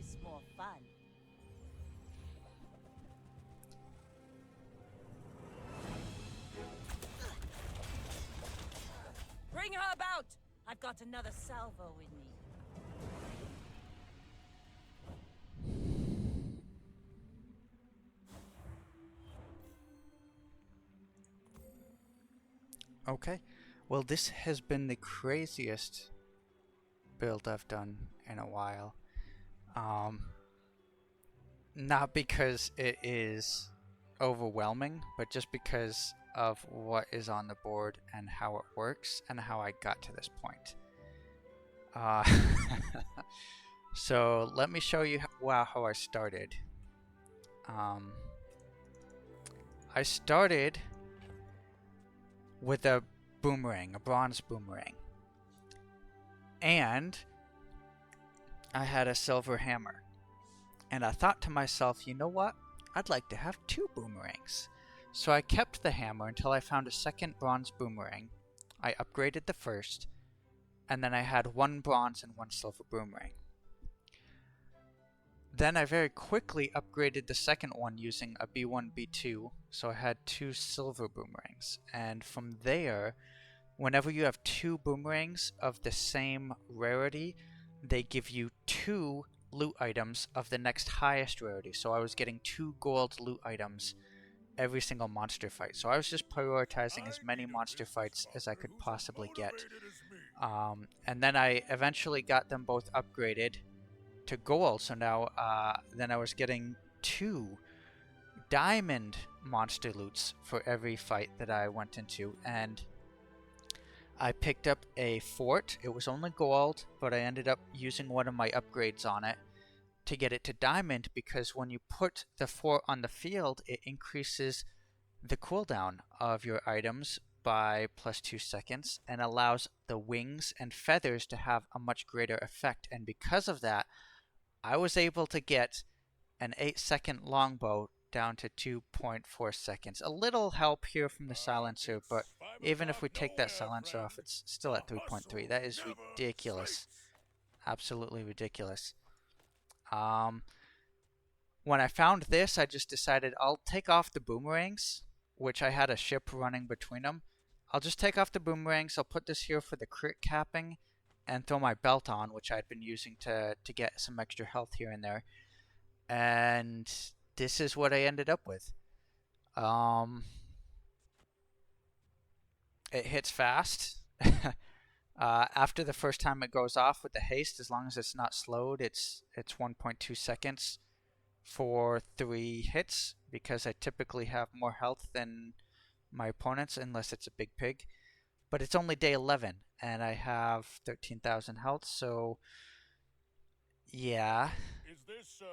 this more fun. Bring her about! I've got another salvo with me. Okay. Well, this has been the craziest build I've done in a while. Not because it is overwhelming, but just because of what is on the board and how it works and how I got to this point. Uh, so let me show you how I started. I started with a boomerang, a bronze boomerang. And I had a silver hammer. And I thought to myself, you know what? I'd like to have 2 boomerangs. So I kept the hammer until I found a second bronze boomerang. I upgraded the first, and then I had 1 bronze and 1 silver boomerang. Then I very quickly upgraded the second one using a B1, B2, so I had 2 silver boomerangs. And from there, whenever you have 2 boomerangs of the same rarity, they give you 2 loot items of the next highest rarity. So I was getting 2 gold loot items every single monster fight. So I was just prioritizing as many monster fights as I could possibly get. And then I eventually got them both upgraded to gold. So now then I was getting 2 diamond monster loots for every fight that I went into. And I picked up a fort. It was only gold, but I ended up using one of my upgrades on it to get it to diamond, because when you put the fort on the field, it increases the cooldown of your items by +2 seconds and allows the wings and feathers to have a much greater effect. And because of that, I was able to get an 8-second longbow down to 2.4 seconds. A little help here from the silencer, but even if we take that silencer off, it's still at 3.3. That is ridiculous. Absolutely ridiculous. When I found this, I just decided I'll take off the boomerangs, which I had a ship running between them. I'll just take off the boomerangs. I'll put this here for the crit capping and throw my belt on, which I'd been using to get some extra health here and there. And this is what I ended up with. It hits fast. After the first time it goes off with the haste, as long as it's not slowed, it's 1.2 seconds for 3 hits, because I typically have more health than my opponents unless it's a big pig. But it's only day 11 and I have 13,000 health, so yeah. Is this a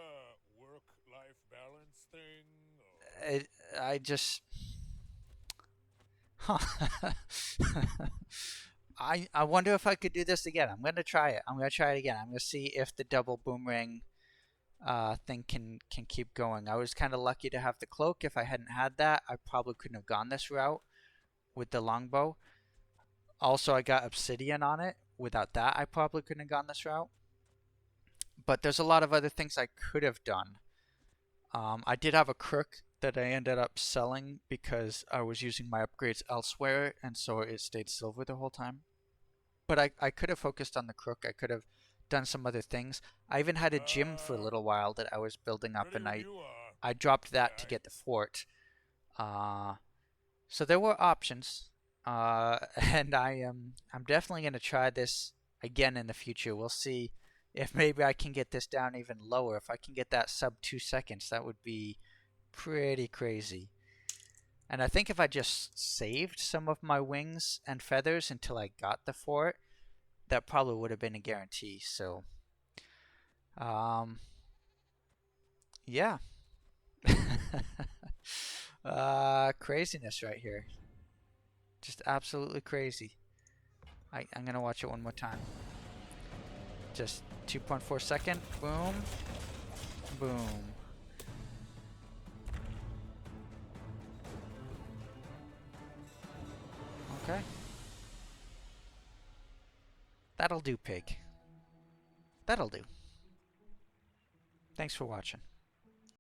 work-life balance thing? I just I wonder if I could do this again. I'm gonna try it. I'm gonna try it again. I'm gonna see if the double boomerang thing can keep going. I was kind of lucky to have the cloak. If I hadn't had that, I probably couldn't have gone this route with the longbow. Also, I got obsidian on it. Without that, I probably couldn't have gone this route. But there's a lot of other things I could have done. I did have a crook that I ended up selling because I was using my upgrades elsewhere, and so it stayed silver the whole time. But I could have focused on the crook. I could have done some other things. I even had a gym for a little while that I was building up, and I dropped that to get the fort. So there were options, and I'm definitely going to try this again in the future. We'll see if maybe I can get this down even lower. If I can get that sub 2 seconds, that would be pretty crazy. And I think if I just saved some of my wings and feathers until I got the fort, that probably would have been a guarantee. So, yeah. Craziness right here. Just absolutely crazy. I'm going to watch it one more time. Just 2.4 second. Boom. Boom. Okay. That'll do, pig. That'll do. Thanks for watching.